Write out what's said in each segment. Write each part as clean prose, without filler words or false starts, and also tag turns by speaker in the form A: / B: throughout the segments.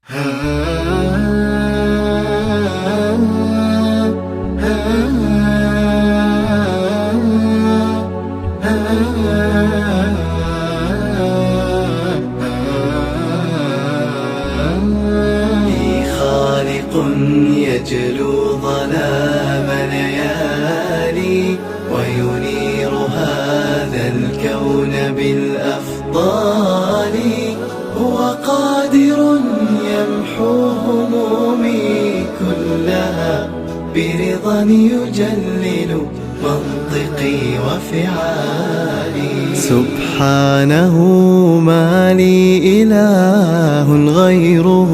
A: لي خالق يجلو ظلام ليالي وينير هذا الكون بالأفضال. هو قادر يمحو همومي كلها برضا يجلل منطقي وفعالي. سبحانه ما لي إله غيره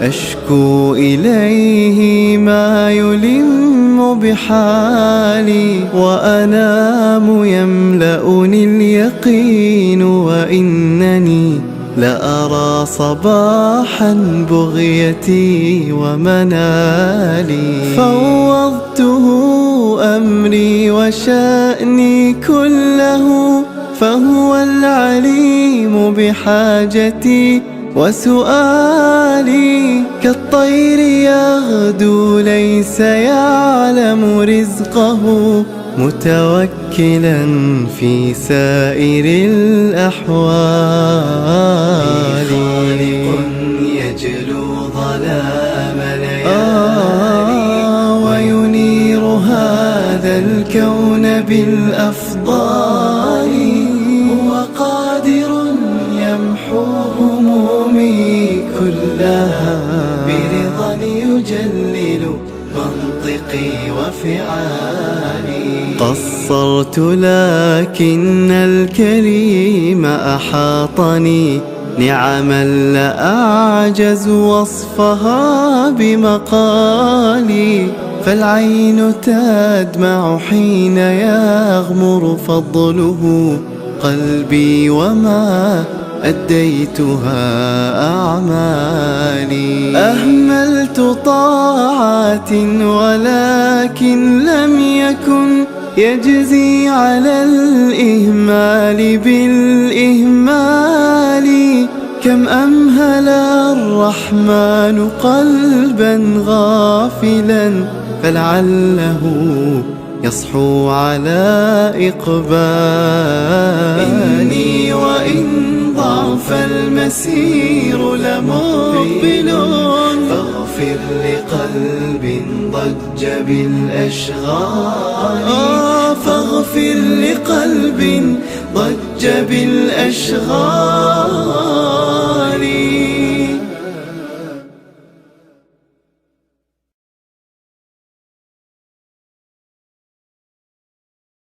A: أشكو إليه ما يلم بحالي. وأنام يملأني اليقين وإنني لأرى صباحا بغيتي ومنالي. فوضته أمري وشأني كله فهو العليم بحاجتي وسؤالي. كالطير يغدو ليس يعلم رزقه متوكلا في سائر الأحوال. خالق يجلو ظلام ليالي وينير هذا الكون بالأفضال. هو قادر يمحو همومي كلها برضا يجلل منطقي وفعالي. قصرت لكن الكريم أحاطني نعما لا أعجز وصفها بمقالي. فالعين تدمع حين يغمر فضله قلبي وما أديتها أعمالي. أهملت طاعات ولكن لم يكن يجزي على الإهمال بالإهمال. كم أمهل الرحمن قلبا غافلا فلعله يصحو على إقبال. إني وإن ضعف المسير لمقبل فاغفر لقلب ضج بالأشغال. فاغفر لقلب ضج بالأشغال.